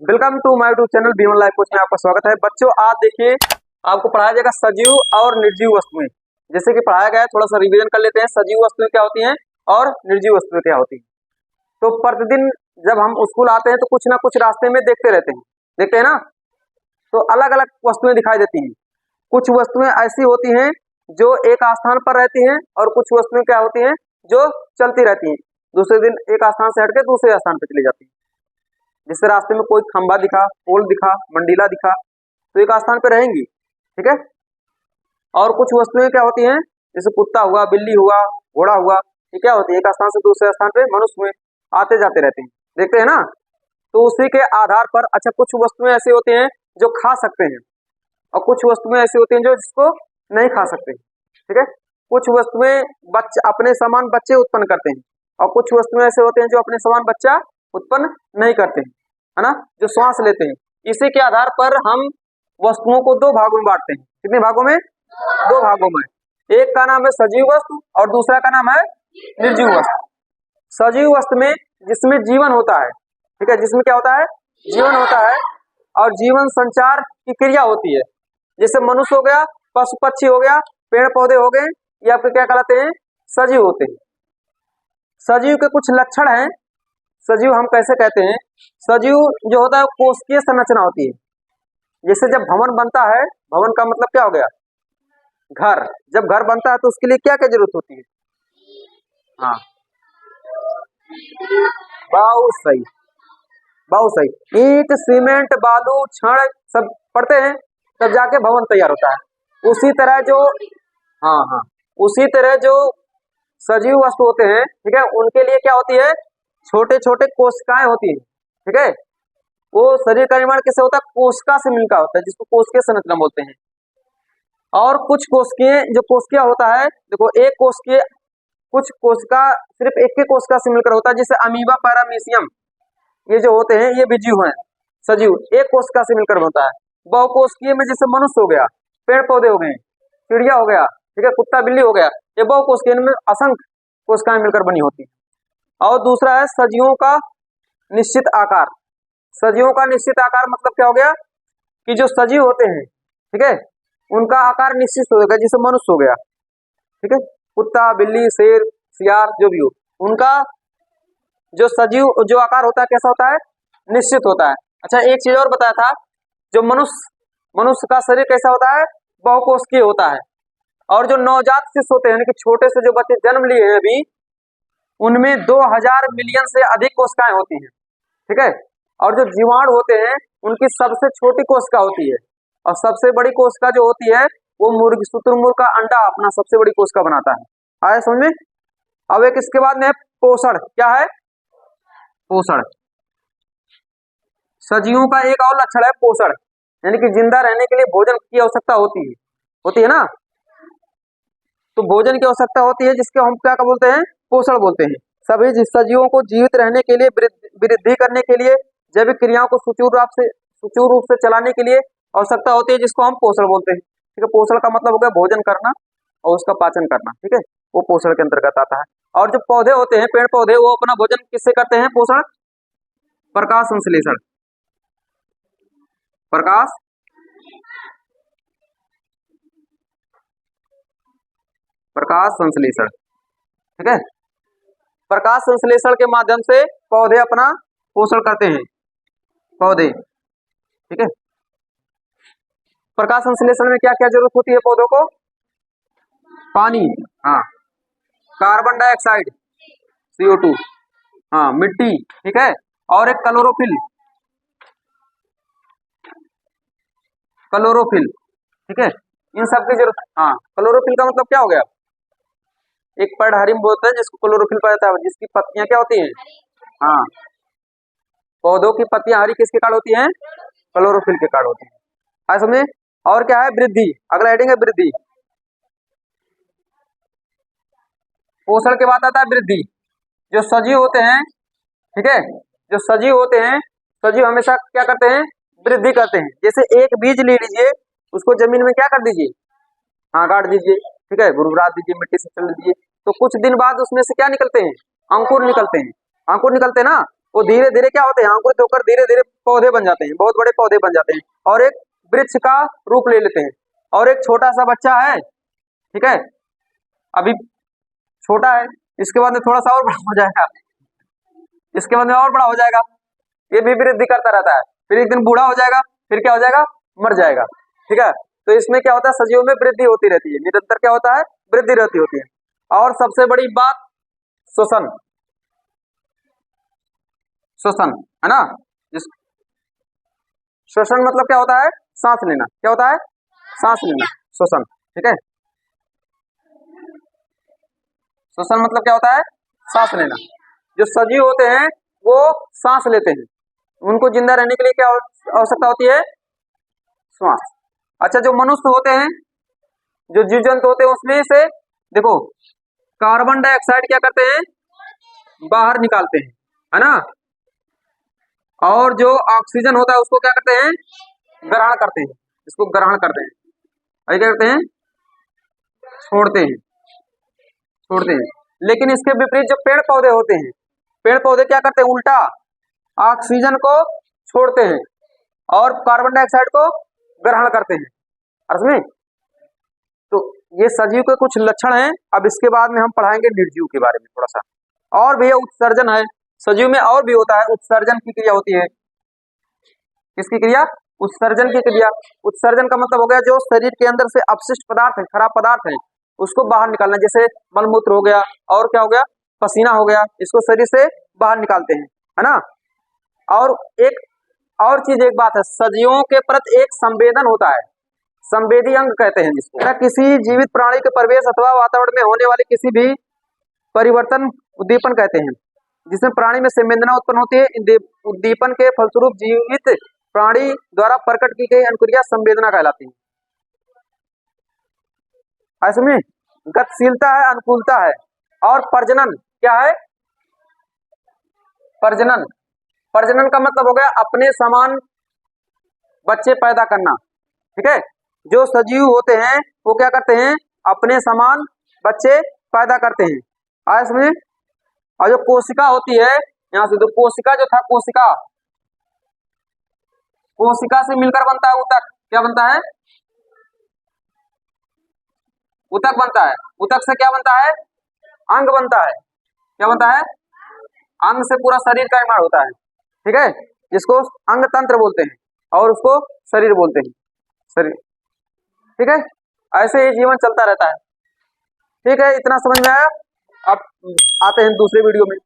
Welcome to my YouTube channel B1 life coach में आपका स्वागत है। बच्चों आज देखिए आपको पढ़ाया जाएगा सजीव और निर्जीव वस्तुएं। जैसे कि पढ़ाया गया है, थोड़ा सा रिवीजन कर लेते हैं। सजीव वस्तुएं क्या होती हैं और निर्जीव वस्तुएं क्या होती हैं। तो प्रतिदिन जब हम स्कूल आते हैं तो कुछ ना कुछ रास्ते में देखते हैं ना, तो अलग अलग वस्तुएं दिखाई देती हैं। कुछ वस्तुएं ऐसी होती हैं जो एक स्थान पर रहती हैं और कुछ वस्तुएं क्या होती हैं जो चलती रहती हैं, दूसरे दिन एक स्थान से हटके दूसरे स्थान पर चली जाती हैं। जिससे रास्ते में कोई खंबा दिखा, पोल दिखा, मंडीला दिखा तो एक स्थान पे रहेंगी, ठीक है। और कुछ वस्तुएं क्या होती हैं, जैसे कुत्ता हुआ, बिल्ली हुआ, घोड़ा हुआ, ये क्या होती है एक स्थान से दूसरे स्थान पे मनुष्य में आते जाते रहते हैं, देखते हैं ना। तो उसी के आधार पर अच्छा कुछ वस्तुएं ऐसी होती हैं जो खा सकते हैं और कुछ वस्तुएं ऐसी होती हैं जो जिसको नहीं खा सकते, ठीक है। कुछ वस्तुएं अपने समान बच्चे उत्पन्न करते हैं और कुछ वस्तुएं ऐसे होते हैं जो अपने समान बच्चा उत्पन्न नहीं करते हैं, है ना, जो श्वास लेते हैं। इसी के आधार पर हम वस्तुओं को दो भागों में बांटते हैं। कितने भागों में? दो भागों में। एक का नाम है सजीव वस्तु और दूसरा का नाम है निर्जीव वस्तु। सजीव वस्तु में जिसमें जीवन होता है, ठीक है, जिसमें क्या होता है, जीवन होता है और जीवन संचार की क्रिया होती है। जैसे मनुष्य हो गया, पशु पक्षी हो गया, पेड़ पौधे हो गए, ये आपके क्या कहलाते हैं, सजीव होते हैं। सजीव के कुछ लक्षण हैं। सजीव हम कैसे कहते हैं, सजीव जो होता है कोशिकीय संरचना होती है। जैसे जब भवन बनता है, भवन का मतलब क्या हो गया, घर। जब घर बनता है तो उसके लिए क्या क्या जरूरत होती है, हाँ, बहुत सही, ईंट, सीमेंट, बालू, छड़ सब पड़ते हैं तब जाके भवन तैयार होता है। उसी तरह जो उसी तरह जो सजीव वस्तु होते हैं, ठीक है, उनके लिए क्या होती है, छोटे छोटे कोशिकाएं होती हैं, ठीक है। वो शरीर का निर्माण कैसे होता है, कोशिका से मिलकर होता है, जिसको कोशिकीय संरचना बोलते हैं। और कुछ कोशिकीय जो कोशिका होता है, देखो एक कोशिकीय, कुछ कोशिका सिर्फ एक के कोशिका से मिलकर होता है, जैसे अमीबा, पैरामीशियम, ये जो होते हैं ये भी जीव हैं, सजीव एक कोशिका से मिलकर होता है। बहुकोशिकीय में जैसे मनुष्य हो गया, पेड़ पौधे हो गए, चिड़िया हो गया, ठीक है, कुत्ता बिल्ली हो गया, ये बहुकोशिकीय में असंख्य कोशिकाएं मिलकर बनी होती है। और दूसरा है सजीवों का निश्चित आकार। सजीवों का निश्चित आकार मतलब क्या हो गया कि जो सजीव होते हैं, ठीक है, उनका आकार निश्चित हो गया, जैसे मनुष्य हो गया, ठीक है, कुत्ता बिल्ली शेर सियार जो भी हो, उनका जो सजीव जो आकार होता है कैसा होता है, निश्चित होता है। अच्छा एक चीज और बताया था, जो मनुष्य का शरीर कैसा होता है, बहुकोशिकीय होता है। और जो नवजात शिशु होते हैं, छोटे से जो बच्चे जन्म लिए हैं अभी, उनमें 2000 मिलियन से अधिक कोशिकाएं होती हैं, ठीक है। और जो जीवाणु होते हैं उनकी सबसे छोटी कोशिका होती है और सबसे बड़ी कोशिका जो होती है वो मुर्गी, शुतुरमुर्ग का अंडा अपना सबसे बड़ी कोशिका बनाता है। आया समझ में? अब एक इसके बाद में पोषण। क्या है पोषण? सजीवों का एक और लक्षण है पोषण, यानी कि जिंदा रहने के लिए भोजन की आवश्यकता होती है ना। तो भोजन की आवश्यकता होती है जिसके हम क्या बोलते हैं, पोषण बोलते हैं। सभी सजीवों को जीवित रहने के लिए, वृद्धि करने के लिए, जैविक क्रियाओं को सुचारू रूप से चलाने के लिए आवश्यकता होती है, जिसको हम पोषण बोलते हैं, ठीक है। पोषण का मतलब हो गया भोजन करना और उसका पाचन करना, ठीक है, वो पोषण के अंतर्गत आता है। और जो पौधे होते हैं, पेड़ पौधे, वो अपना भोजन किससे करते हैं, पोषण, प्रकाश संश्लेषण, प्रकाश संश्लेषण, ठीक है। प्रकाश संश्लेषण के माध्यम से पौधे अपना पोषण करते हैं, पौधे, ठीक है। प्रकाश संश्लेषण में क्या क्या जरूरत होती है पौधों को, पानी, हाँ, कार्बन डाइऑक्साइड CO2, हाँ, मिट्टी, ठीक है, और एक क्लोरोफिल, ठीक है, इन सब की जरूरत। हाँ, क्लोरोफिल का मतलब क्या हो गया, एक पर्णहरिम बोलते हैं जिसको क्लोरोफिल पाया जाता है, जिसकी पत्तियां क्या होती हैं, हाँ, पौधों की पत्तियां हरी किसके कारण होती हैं, क्लोरोफिल के कारण होती हैं। आज समझे। और क्या है वृद्धि, अगला हेडिंग है वृद्धि। पोषण के बाद आता है वृद्धि। जो सजीव होते हैं, ठीक है, जो सजीव होते हैं, सजीव हमेशा क्या करते हैं, वृद्धि करते हैं। जैसे एक बीज ले लीजिए, उसको जमीन में क्या कर दीजिए, हाँ, गाड़ दीजिए, ठीक है, भुरभुरा दीजिए, मिट्टी से चल दीजिए, तो कुछ दिन बाद उसमें से क्या निकलते हैं, अंकुर निकलते हैं, अंकुर निकलते हैं ना। वो धीरे धीरे क्या होते हैं, अंकुरित होकर धीरे धीरे पौधे बन जाते हैं, बहुत बड़े पौधे बन जाते हैं और एक वृक्ष का रूप ले लेते हैं। और एक छोटा सा बच्चा है, ठीक है, अभी छोटा है, इसके बाद में थोड़ा सा और बड़ा हो जाएगा, इसके बाद में और बड़ा हो जाएगा, ये भी वृद्धि करता रहता है, फिर एक दिन बूढ़ा हो जाएगा, फिर क्या हो जाएगा, मर जाएगा, ठीक है। तो इसमें क्या होता है, सजीवों में वृद्धि होती रहती है, निरंतर क्या होता है, वृद्धि रहती होती है। और सबसे बड़ी बात श्वसन, श्वसन है ना, श्वसन मतलब क्या होता है, सांस लेना, क्या होता है, सांस लेना, श्वसन, ठीक है। श्वसन मतलब क्या होता है, सांस लेना। जो सजीव होते हैं वो सांस लेते हैं, उनको जिंदा रहने के लिए क्या आवश्यकता होती है, श्वास। अच्छा, जो मनुष्य होते हैं, जो जीव जंतु होते हैं, उसमें से देखो कार्बन डाइऑक्साइड क्या करते हैं, बाहर निकालते हैं, है ना, और जो ऑक्सीजन होता है उसको क्या करते हैं, ग्रहण करते हैं, इसको ग्रहण करते हैं, और क्या करते हैं, छोड़ते हैं, छोड़ते हैं। लेकिन इसके विपरीत जो पेड़ पौधे होते हैं, पेड़ पौधे क्या करते हैं, उल्टा ऑक्सीजन को छोड़ते हैं और कार्बन डाइऑक्साइड को ग्रहण करते हैं, अर्थ में। तो ये सजीव के कुछ लक्षण हैं। अब इसके बाद में हम पढ़ाएंगे निर्जीव के बारे में थोड़ा सा, और भी उत्सर्जन है सजीव में, और भी होता है, उत्सर्जन की क्रिया होती है। किसकी क्रिया, उत्सर्जन की क्रिया। उत्सर्जन का मतलब हो गया जो शरीर के अंदर से अपशिष्ट पदार्थ है, खराब पदार्थ है, उसको बाहर निकालना, जैसे मलमूत्र हो गया, और क्या हो गया, पसीना हो गया, इसको शरीर से बाहर निकालते हैं, है ना। और एक और चीज, एक बात है, सजीवों के प्रति एक संवेदन होता है, संवेदी अंग कहते हैं जिसको। किसी जीवित प्राणी के प्रवेश अथवा वातावरण में होने वाले किसी भी परिवर्तन उद्दीपन कहते हैं, जिसमें प्राणी में संवेदना उत्पन्न होती है। उद्दीपन के फलस्वरूप जीवित प्राणी द्वारा प्रकट की गई अनुक्रिया संवेदना कहलाती है। ऐसे में गतिशीलता है, अनुकूलता है, और प्रजनन क्या है, प्रजनन। प्रजनन का मतलब हो गया अपने समान बच्चे पैदा करना, ठीक है। जो सजीव होते हैं वो क्या करते हैं, अपने समान बच्चे पैदा करते हैं, आया समझे। और जो कोशिका होती है, यहाँ से जो कोशिका जो था, कोशिका, कोशिका से मिलकर बनता है ऊतक, क्या बनता है, ऊतक बनता है। ऊतक से क्या बनता है, अंग बनता है, क्या बनता है, अंग से पूरा शरीर का निर्माण होता है, ठीक है, जिसको अंग तंत्र बोलते हैं और उसको शरीर बोलते हैं, शरीर, ठीक है। ऐसे ही जीवन चलता रहता है, ठीक है। इतना समझ में आया। अब आते हैं दूसरे वीडियो में।